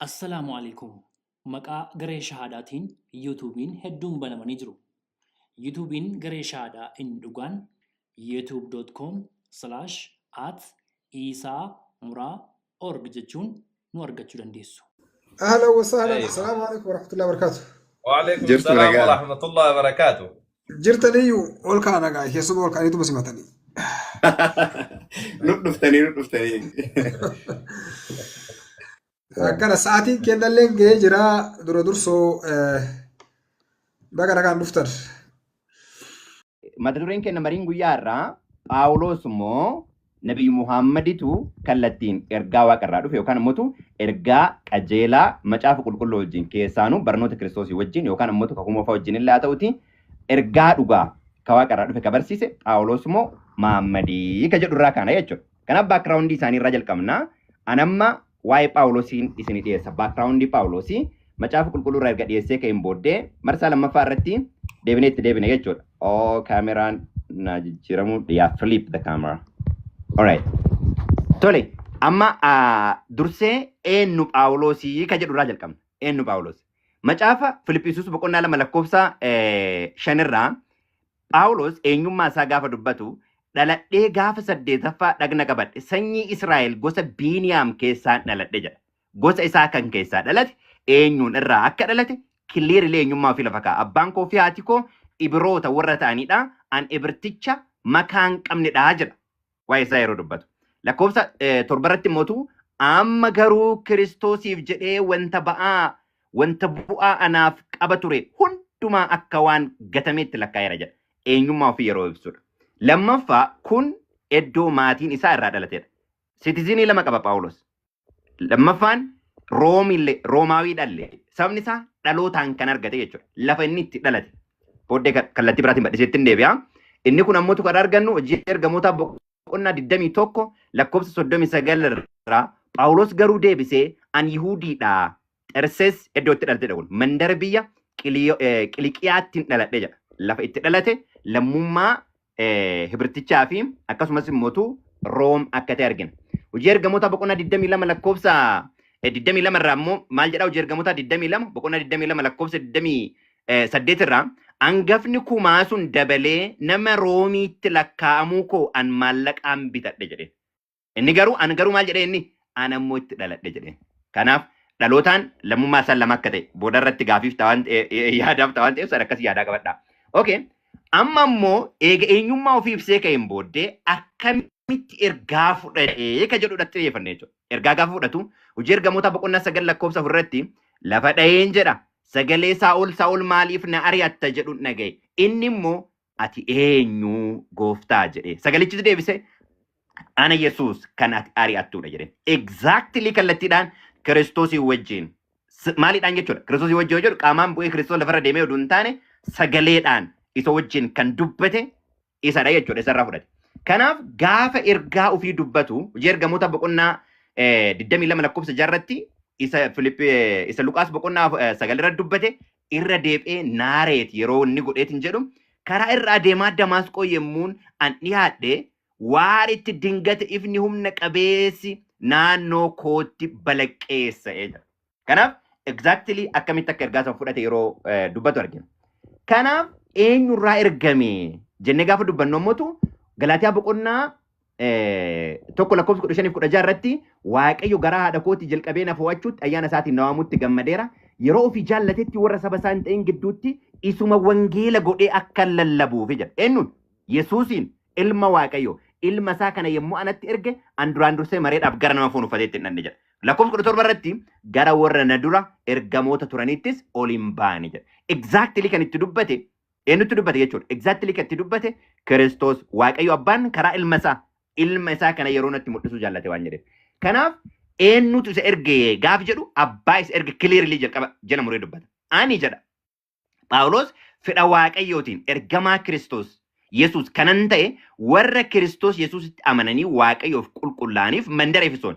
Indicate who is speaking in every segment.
Speaker 1: Assalaamu alaikum. Maqaa garee shahaadaatiin yuutuubiin hedduun banamanii jiru. Yuutuubiin garee shahaadaa inni dhugaan youtube.com/@isamuraa.org jechuun nu argachuu dandeessu.
Speaker 2: أهلا وسهلا
Speaker 3: أيوة.
Speaker 2: السلام عليكم ورحمة الله وبركاته.
Speaker 3: وعليكم
Speaker 4: جرت
Speaker 3: السلام
Speaker 4: ورقة.
Speaker 3: ورحمة الله وبركاته.
Speaker 2: جرت لي والكان أنا قاعد يسمع والكان يتوب سمعتني.
Speaker 4: نفتني
Speaker 2: أكان ساعتين كنا لين جرا درسو بقى أنا قاعد نفتر.
Speaker 5: mata dureen keenya mariin guyyaa irraa Phaawulos immoo Nabi Muhammaditu kallattiin ergaa waaqarraa dhufe yookaan immoo ergaa qajeelaa macaafa qulqulluu wajjin keessaanuu barnoota Kiristoosii wajjin yookaan immoo kakuma fa'aa wajjin illee haa ta'uti ergaa dhugaa ka waaqarraa dhufe ka barsiise Phaawulos immoo Muhammadii ka jedhu irraa kana jechuudha. Kanaaf baakgiraawundii isaanii irraa jalqabna. Anamma waa'ee Phaawulosiin isinii dhiyeessa. Baakgiraawundii Phaawulosii macaafa qulqulluu irraa erga dhiyeessee ka'een booddee marsaa lammaffaa irratti deebinee itti deebine jechuudha. Oh, kameraan na jijjiiramu. Yeah, flip the camera. Alright. Tole, amma dursee eenyu Phaawulosii ka jedhu irraa jalqabna. Eenyu Phaawulos. Macaafa Filiphisius boqonnaa 2 lakkoofsa 5 irraa Phaawulos eenyummaa isaa gaafa dubbatu dhaladhee gaafa 8ffaa dhagna qabadhe sanyii Israa'el gosa Biiniyaam keessaa dhaladhe jedha. Gosa isaa kan keessaa dhalate eenyuun irraa akka dhalate kiliirilee eenyummaa ofii lafa kaa'a. Abbaan koo fi haati koo Ibroota warra ta'anidha. An Ibirticha makaan qabnedha jedha. Waa'ee isaa yeroo dubbatu. Lakkoofsa 7 irratti immoo amma garuu Kiristoosiif jedhee wanta bu'aa anaaf qaba ture hundumaa akka waan gatameetti lakkaa'eera jedha. Eenyummaa ofii yeroo ibsudha. Lammaffaa kun iddoo maatiin isaa irraa dhalatedha. Sitizinii 2 qaba Phaawulos. Lammaffaan Roomaawii dhalle. Sabni isaa dhalootaan kan argate jechuudha. Lafa inni itti dhalate. Booddee kallattii biraatiin badhiseetti hin deebi'a. Inni kun ammoo kan argannu hojii ergamoota boqonnaa 21 lakkoofsa 39 irraa Phaawulos garuu deebisee an Yihuudiidha. Xersees iddoo itti dhalatedha kun. Mandara biyya Qiliqiyaatti dhaladhe jedha. Lafa itti dhalate lammummaa Hibirtichaa fi akkasumas immoo Room akka ta'e argina. Hojii ergamoota boqonnaa 22 lakkoofsa 22 irraa immoo maal jedha hojii ergamoota 22 boqonnaa 22 lakkoofsa 28 irraa hangafni kumaa sun dabalee nama Roomiitti lakkaa'amuu koo an maallaqaan bitadhe jedhe. Inni garuu maal jedhe inni an ammoo itti dhaladhe jedhe. Kanaaf dhalootaan lammummaa isaan lama akka ta'e booda irratti gaafiif yaadaaf ta'an ta'e sana akkasii yaadaa qabadha. Okay. Amma immoo eega eenyummaa ofii ibsee ka'een booddee akkamitti ergaa fudhatee ka jedhudhatti xiyyeeffanne jechuudha. Ergaa gaafa fudhatu hojii ergamoota boqonnaa 9 lakkoofsa 4 irratti lafa dha'een jedha. Sagalee Saa'ol maaliif na ari'atta jedhu dhagaye. Inni immoo ati eenyu gooftaa jedhe. Sagalichis deebise ana Yesuus kan ati ari'attudha jedhe. Exactly kallattiidhaan Kiristoosii wajjin. Maaliidhaan jechuudha? Kiristoosii wajjin jedhu qaamaan bu'ee Kiristoos lafarra deemee oduu hin taane sagaleedhaan isa wajjin kan dubbate isadha jechuudha. Isarraa fudhate. Kanaaf gaafa ergaa ofii dubbatu hojii ergamoota boqonnaa 22 lakkoofsa 6 irratti isa Luqaas boqonnaa 9 irratti dubbate irra deebi'ee naareet yeroo inni godheetiin jedhu karaa irra adeemaa Damaasqoo yemmuun an dhiyaadhe waaritti dingata ifni humna qabeessi naannoo kootti balaqqeessa jedha. Kanaaf exactly akkamitti akka ergaa sana fudhate yeroo dubbatu argina. Kanaaf eenyurraa ergame jennee gaafa dubbannu immoo Galaatiyaa boqonnaa 1 lakkoofsa 15-16 irratti Waaqayyo garaa haadha kootii jalqabee na fo'achuutti ayyaana isaatiin na waamutti gammadeera. Yeroo ofii jaallatetti warra saba isaa hin ta'in gidduutti isuma wangeela godhee akka lallabuuf jedha. Eenyuun Yesuusiin ilma Waaqayyo ilma isaa kana yemmuu anatti erge an duraan dursee mareedhaaf gara nama foon uffateetti hin dhanne jedha. Lakkoofsa 17 irratti gara warra na dura ergamoota turanittis ol hin baane jedha. Exactly kan itti dubbate eenyutti dubbate jechuudha. Exactly kan itti dubbate Kiristoos Waaqayyo abbaan karaa ilma isaa kana yeroo natti mul'isuu jaallate waan jedheef. Kanaaf eenyutu isa erge gaaf jedhu abbaa isa erge clearly jalqaba jala muree dubbata. Ani jedha Phaawulos fedha Waaqayyootiin ergamaa Kiristoos Yesuus kanan ta'e warra Kiristoos Yesuusitti amananii Waaqayyoof qulqullaa'aniif mandara Efesoon.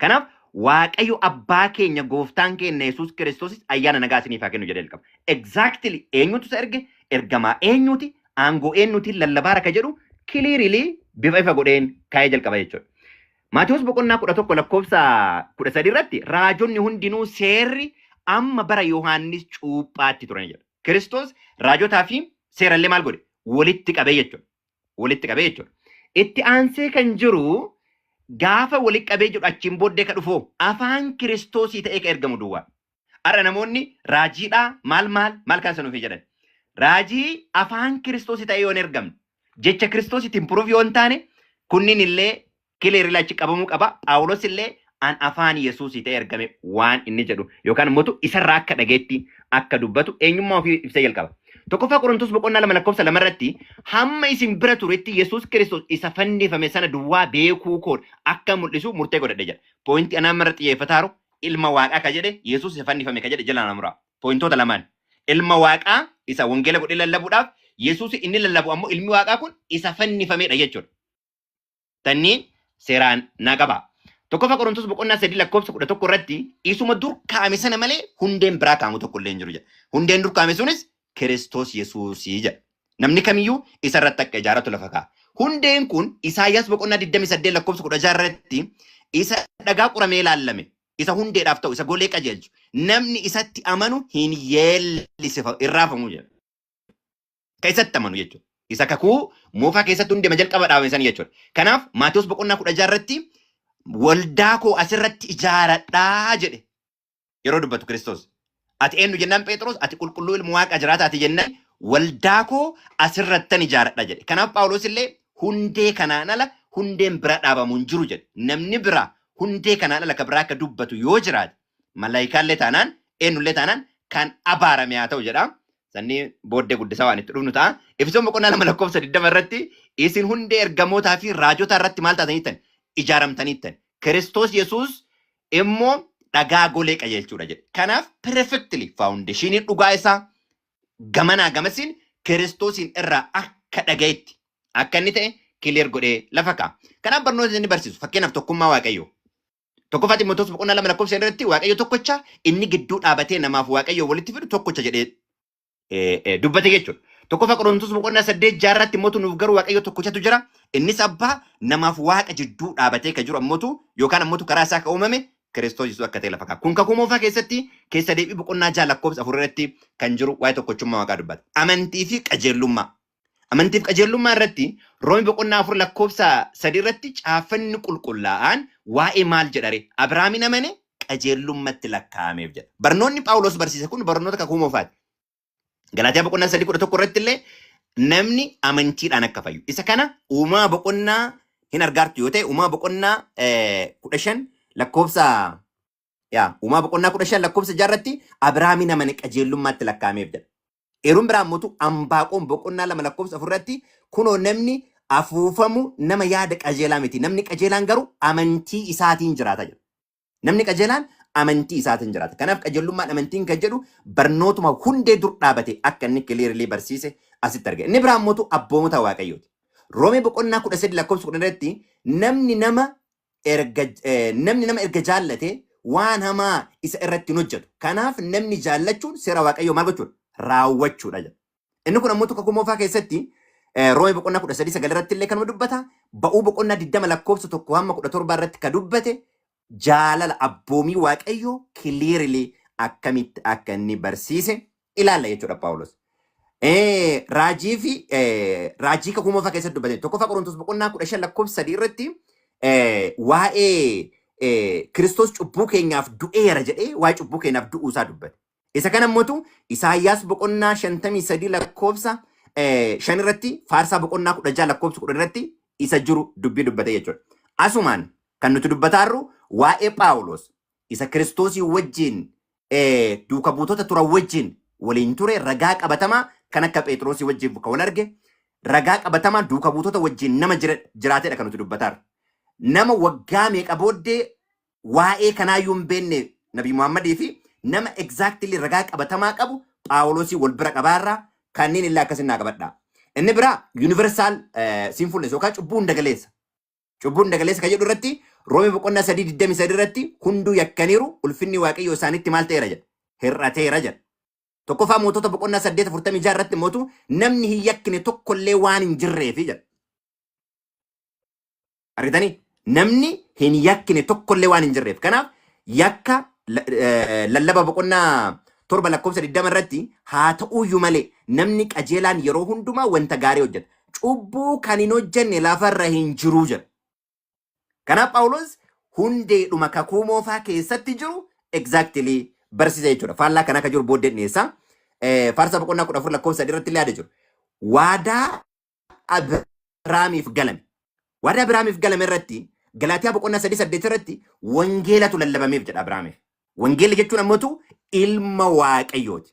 Speaker 5: Kanaaf Waaqayyo abbaa keenya gooftaan keenya Yesuus Kiristoosis ayyaana nagaa isiniif haa kennu jedhee qaba. Exactly eenyutu isa erge ergamaa eenyuti aangoo eenyutiin lallabaara ka jedhu clearly bifa ifa godheen kaa'ee jalqaba jechuudha. Maatiyoos boqonnaa 11 lakkoofsa 13 irratti raajonni hundinuu seerri amma bara Yohaannis cuuphaatti turan jedha. Kiristoos raajotaa fi seerallee maal godhe? Walitti qabee jechuudha. Walitti qabee jechuudha. Itti aansee kan jiru gaafa walitti qabee jedhu achiin booddee ka dhufoo afaan Kiristoosii ta'ee ka ergamu duwwaa. Har'a namoonni raajiidhaa maal kan sanuufi jedhan. Raajii afaan Kiristoosii ta'ee yoo hin ergamne jecha Kiristoosiitiin puruuf yoo hin taane kunniin illee kileerii achi qabamuu qaba. Phaawulos illee an afaan Yesuusii ta'ee ergame waan inni jedhu yookaan immoo isarraa akka dhageetti akka dubbatu eenyummaa ofii ibsee jalqaba. Tokkoffaa Qorontos boqonnaa 2 lakkoofsa 2 irratti hamma isin bira turetti Yesuus Kiristoos isa fannifame sana duwwaa beekuu koodha akka mul'isu murtee godhadhe jedha. Poointii anaan irra xiyyeeffataaru ilma waaqaa ka jedhe Yesuus isa fannifame ka jedhe jala namuraa. Poointoota lamaan. Ilma waaqaa isa wangeela godhee lallabuudhaaf Yesuus inni lallabu ammoo ilmi waaqaa kun isa fannifamedha jechuudha. Tanniin seeraan naa qaba. Tokkoffaa Qorontos boqonnaa 3 lakkoofsa 11 irratti isuma dur kaa'ame sana malee hundeen biraa kaa'amu tokko illee hin jiru jedha. Hundeen dur kaa'ame sunis Kiristoos Yesuusii jedha. Namni kamiyyuu isa irratti akka ijaaratu lafa kaa'a. Hundeen kun Isaayyaas boqonnaa 28 lakkoofsa 16 irratti isa dhagaa quramee ilaalame. Isa hundeedhaaf ta'u isa golee qajeelchu. Namni isatti amanu hin yeellisifamu irraafamu jedha. Ka isatti amanu jechuudha. Isa kakuu moofaa keessatti hundeema jalqaba dhaabame sana jechuudha. Kanaaf Maatiyoos boqonnaa 16 irratti waldaa koo asirratti ijaaradhaa jedhe. Yeroo dubbatu Kiristoos. Ati eenyu jennaan Phexros ati qulqulluu ilmu waaqa jiraataati jennaan waldaa koo asirrattan ijaaradha jedhe. Kanaaf Phaawulos illee hundee kanaan ala hundeen bira dhaabamu hin jiru jedhe. Namni bira hundee kanaan ala ka biraa akka dubbatu yoo jiraate malaayikaallee taanaan eenyullee taanaan kan abaarame haa ta'u jedha. Sanni booddee guddisaa waan itti dhufnu ta'a. Efesoon boqonnaa 2 lakkoofsa 20 irratti isin hundee ergamootaa fi raajotaa irratti maal taataniittan ijaaramtaniittan. Kiristoos Yesuus immoo dhagaa golee qajeelchuudha jedhe. Kanaaf perfectly foundationii dhugaa isaa gamanaa gamasiin Kiristoosiin irraa akka dhagayetti akka inni ta'e kileer godhee lafa kaa'a. Kanaaf barnoota inni barsiisu fakkeenyaaf tokkummaa Waaqayyoo. Tokkoffaa Xiimotewos boqonnaa 2 lakkoofsa irratti Waaqayyo tokkocha inni gidduu dhaabatee namaaf Waaqayyo walitti fidu tokkocha jedhee dubbate jechuudha. Tokkoffaa Qorontos boqonnaa 8 jaarratti immoo nuuf garuu Waaqayyo tokkochatu jira. Innis abbaa namaaf waaqa jidduu dhaabatee ka jiru ammoo yookaan ammoo karaa isaa ka uumame Kiristoos Yesuus akka ta'e lafa kaa'a. Kun kakuu moofaa keessatti keessa deebii boqonnaa 6 lakkoofsa 4 irratti kan jiru waa'ee tokkochummaa waaqaa dubbata. Amantii fi qajeellummaa. Amantii fi qajeellummaa irratti Roomii boqonnaa 4 lakkoofsa 3 irratti caaffanni qulqullaa'aan waa'ee maal jedhare Abrahaamin amane qajeellummatti lakkaa'ameef jedha. Barnoonni Phaawulos barsiise kun barnoota kakuu moofaati. Galaatiyaa boqonnaa 3:11 irratti illee namni amantiidhaan akka fayyu. Isa kana uumaa boqonnaa hin argaartu yoo ta'e uumaa boqonnaa 15 lakkoofsa uumaa boqonnaa 15 lakkoofsa 6 irratti Abrahaamin amane qajeellummaatti lakkaa'ameef jedha. Eeruun biraa ammoo Ambaaqoon boqonnaa 2 lakkoofsa 4 irratti kunoo namni afuufamu nama yaada qajeelaa miti. Namni qajeelaan garuu amantii isaatiin jiraata jedha. Namni qajeelaan amantii isaatiin jiraata. Kanaaf qajeelummaan amantiin kan jedhu barnootuma hundee dur dhaabate akka inni kiliirlii barsiise asitti argina. Inni biraa ammoo abboomota Waaqayyooti. Roomee boqonnaa 13 lakkoofsa 10 irratti namni nama erga jaallate waan hamaa isa irratti hin hojjetu. Kanaaf namni jaallachuun seera Waaqayyoo maal gochuudha? Raawwachuudha jedha. Inni kun ammoo kakuu moofaa keessatti Roomee boqonnaa 13 irratti illee kanuma dubbata. Ba'uu boqonnaa 20 lakkoofsa 1 hamma 17 irratti ka dubbate jaalala abboomii Waaqayyoo kiliirlii akkamitti akka inni barsiise ilaalla jechuudha Phaawulos. Raajii kakuu moofaa keessatti dubbate. Tokkoffaa Qorontos boqonnaa 15 lakkoofsa 3 irratti waa'ee Kiristoos cubbuu keenyaaf du'eera jedhee waa'ee cubbuu keenyaaf du'uu isaa dubbate. Isa kana immoo Isaayyaas boqonnaa 53 lakkoofsa 5 irratti Faarsaa boqonnaa 16 lakkoofsa 10 irratti isa jiru dubbii dubbate jechuudha. Asumaan kan nuti dubbataarru waa'ee Phaawulos isa Kiristoosii wajjin duuka buutota turan wajjin waliin ture ragaa qabatamaa kan akka Phexrosii wajjin kan wal arge ragaa qabatamaa duuka buutota wajjin nama jiraatedha kan nuti dubbataarru. Nama waggaa meeqa booddee waa'ee kanaayyuu hin beekne Nabii Muhammadii fi nama exactly ragaa qabatamaa qabu Phaawulosii wal bira qabaarraa kanneen illee akkasin naa qabadhaa. Inni biraa universal sinfulness yookaan cubbuu hunda galeessa. Cubbuu hunda galeessa kan jedhu irratti Roomee boqonnaa 3:23 irratti hunduu yakkaniiru ulfinni Waaqayyoo isaanitti maal ta'eera jedha. Hir'ateera jedha. Tokkoffaa Mootota boqonnaa 8:46 irratti mootu namni hin yakkine tokkollee waan hin jirreefi jedha. Argitanii namni hin yakkine tokkollee waan hin jirreef. Kanaaf yakka lallaba boqonnaa 7 lakkoofsa 20 irratti haa ta'uyyuu malee namni qajeelaan yeroo hundumaa wanta gaarii hojjeta. Cubbuu kan hin hojjenne lafarra hin jiru jedha. Kanaaf Phaawulos hundeedhuma kakuu moofaa keessatti jiru exactly barsiisa jechuudha. Faallaa kana akka jiru booddeen dhiyeessa. Faarsa boqonnaa 14 lakkoofsa 3 irratti illee yaada jiru. Waadaa Abrahaamiif galame. Waadaa Abrahaamiif galame irratti Galaatiyaa boqonnaa 3:8 irratti wangeelatu lallabameef jedha Abrahaamiif. Wangeela jechuun ammoo ilma Waaqayyooti.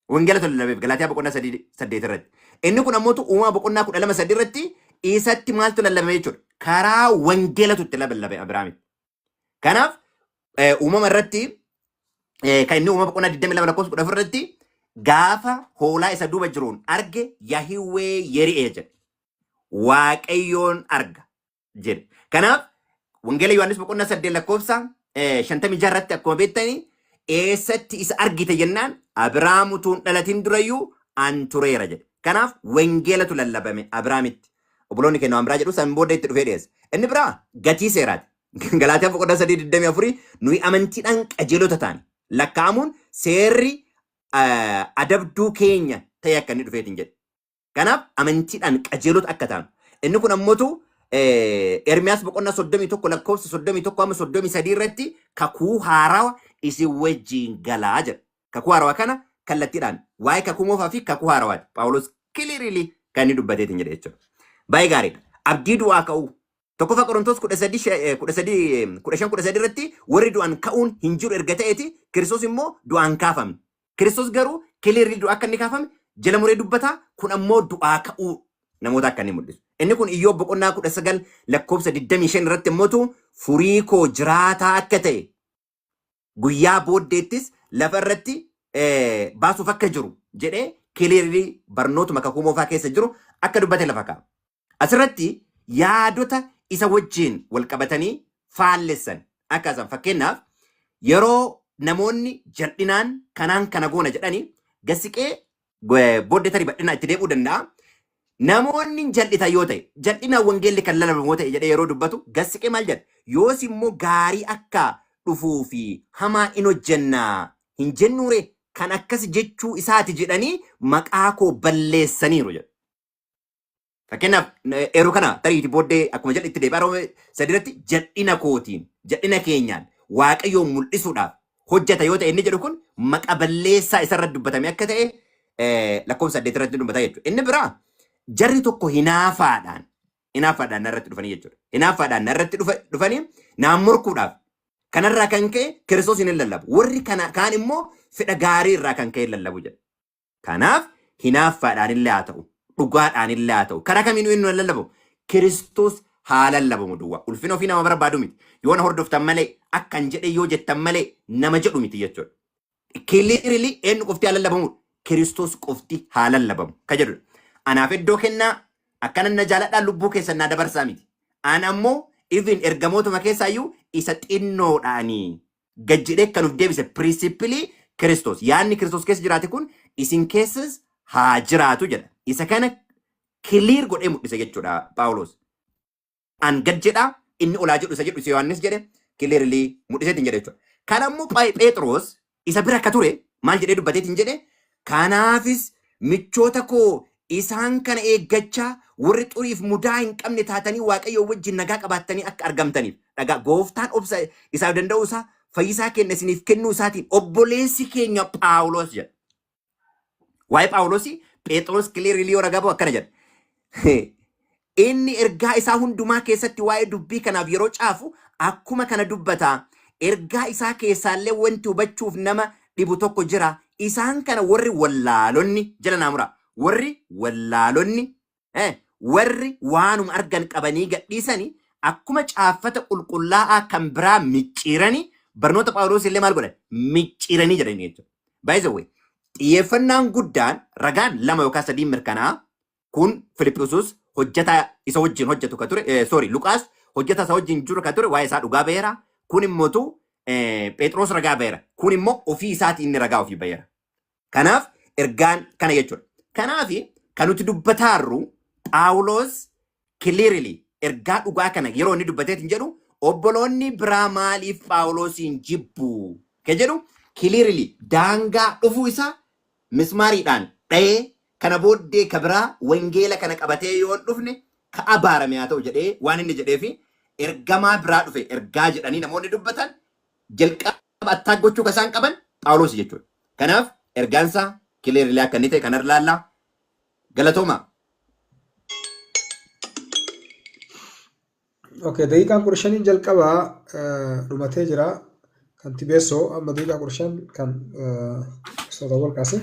Speaker 5: Wangeelatu lallabameef Galaatiyaa boqonnaa 3:8 irratti. Inni kun ammoo uumaa boqonnaa 12:3 irratti isatti maaltu lallabame jechuudha. Karaa wangeelatu itti lallabame Abrahaamiif. Kanaaf uumama irratti kan inni uumama boqonnaa 22 lakkoofsa 14 irratti gaafa hoolaa isa duuba jiruun arge Yahiwee Yeri'ee jedhe. Waaqayyoon arga jedhe. Kanaaf wangeela Yohaannis boqonnaa 8 lakkoofsa 56 irratti akkuma beektanii eessatti isa argite jennaan Abrahaam utuu hin dhalatin durayyuu an tureera jedhe. Kanaaf wangeelatu lallabame Abrahaamitti. Obboloonni keenya waan biraa jedhu san booda itti dhufee dhiyeessa. Inni biraa gatii seeraati. Galaatiyaa boqonnaa 3:24 nuyi amantiidhaan qajeelota taane. Lakkaa'amuun seerri adabduu keenya ta'e akka inni dhufeetiin jedhe. Kanaaf amantiidhaan qajeelota akka taanu. Inni kun ammoo Ermiyaas boqonnaa 31 lakkoofsa 31-33 irratti kakuu haarawaa isin wajjin galaa jedha. Kakuu haarawaa kana kallattiidhaan waa'ee kakuu moofaa fi kakuu haarawaati. Phaawulos kiliirilii kan inni dubbateetiin jedhe jechuudha. Baay'ee gaariidha. Abdii du'aa ka'uu. Tokkoffaa Qorontos 15-13 irratti warri du'an ka'uun hin jiru erga ta'eeti Kiristoos immoo du'aan kaafame. Kiristoos garuu kiliirilii du'aa akka inni kaafame jala muree dubbataa kun ammoo du'aa ka'uu namoota akka inni mul'isu. Inni kun Iyyoob boqonnaa 19 lakkoofsa 25 irratti immoo furii koo jiraataa akka ta'e guyyaa booddeettis lafa irratti baasuuf akka jiru jedhee kiliirilii barnootuma kakuu moofaa keessa jiru akka dubbate lafa kaa'a. Asirratti yaadota isa wajjin wal qabatanii faallessan akkasaan fakkeenyaaf yeroo namoonni jal'inaan kanaan kana goona jedhanii gasiqee booddee tarii bal'inaa itti deebi'uu danda'a. Namoonni jal'ita yoo ta'e jal'inaan wangeelli kan lalabamoo ta'e jedhee yeroo dubbatu gasiqee maal jedha yoos immoo gaarii akka dhufuu fi hamaa in hojjennaa hin jennuure kan akkas jechuu isaati jedhanii maqaa koo balleessaniiru jedha. Fakkeenyaaf yeroo kana tariiti booddee akkuma jedhe itti deebi'aa sadiirratti jal'ina kootiin jal'ina keenyaan waaqayyoon mul'isuudhaaf hojjeta yoo ta'e inni jedhu kun maqa balleessaa isarratti dubbatame akka ta'e lakkoofsa 8 irratti dubbata jechuudha. Inni biraa jarri tokko hinaafaadhaan irratti dhufanii jechuudha. Hinaafaadhaan irratti dhufanii naan morkuudhaaf kanarraa kan ka'e Kiristoos hin lallabu. Warri kaan immoo fedha gaarii irraa kan ka'e lallabu jedha. Kanaaf hinaafaadhaan illee haa ta'u dhugaadhaan illee haa ta'u karaa kamiinuu inni lallabu Kiristoos haa lallabamu duwwaa. Ulfina ofii nama barbaadu miti. Yoo na hordoftan malee akkan jedhe yoo jettan malee nama jedhu miti jechuudha. Kiliirilii eenyu qofti haa lallabamu Kiristoos qofti haa lallabamu ka jedhudha. Anaaf iddoo kennaa akkana na jaaladhaan lubbuu keessan naa dabarsaa miti. An ammoo even ergamootuma keessaayyuu isa xinnoodhaanii gajjidhee kan uf deebise pirinsipilii Kiristoos. Yaadni Kiristoos keessa jiraate kun isin keessas haa jiraatu jedha. Isa kana kiliir godhee mul'ise jechuudha Phaawulos. An gad jedhaa inni olaa jedhu isa jedhu isa Yohaannis jedhe kiliirilii mul'iseetiin jedhe jechuudha. Kan ammoo Phexros isa bira akka ture maal jedhee dubbateetiin jedhe kanaafis michoota koo isaan kana eeggachaa warri xuriif mudaa hin qabne taatanii waaqayyo wajjin nagaa qabaattanii akka argamtaniif dhagaa gooftaan obsa isaa danda'u isaa fayyisaa kenna isiniif kennuu isaatiin obboleessi keenya Phaawulos jedha. Waa'ee Phaawulos Phexros kiliirilii yoo ragaa bahu akkana jedha. Inni ergaa isaa hundumaa keessatti waa'ee dubbii kanaaf yeroo caafu akkuma kana dubbata. Ergaa isaa keessaallee wanti hubachuuf nama dhibu tokko jira. Isaan kana warri wallaalonni jala naamura. Warri wallaalonni warri waanuma argan qabanii gadhiisanii akkuma caaffata qulqullaa'aa kan biraa micciiranii barnoota Phaawulos illee maal godhan micciiranii jedhanii jechuudha. By the way, xiyyeeffannaan guddaan ragaan 2 yookaan 3 mirkanaa kun Filiphisius hojjeta isa wajjin hojjetu ka ture Luqaas hojjeta isa wajjin jiru ka ture waa'ee isaa dhugaa ba'eera. Kun immoo Phexros ragaa ba'eera. Kun immoo ofii isaatii inni ragaa ofii ba'eera. Kanaaf ergaan kana jechuudha. Kanaaf kan nuti dubbataarru Phaawulos clearly ergaa dhugaa kana yeroo inni dubbateetiin jedhu obboloonni biraa maaliif Phaawulosiin jibbu ke jedhu clearly daangaa dhufuu isaa mismaariidhaan dha'ee kana booddee kabiraa wangeela kana qabatee yoo dhufne ka abaarame haa ta'u jedhee waan inni jedhee fi ergamaa biraa dhufe ergaa jedhanii namoonni dubbatan jalqaba attaa gochuu kasaan qaban Phaawulos jechuudha. Kanaaf ergaansaa clearly akka inni ta'e kan ilaallaa galatooma.
Speaker 2: Okay, daqiiqaan 15 jalqabaa dhumatee jira. Kan Tibeessoo amma daqiiqaa 15 kan soda wal kaase.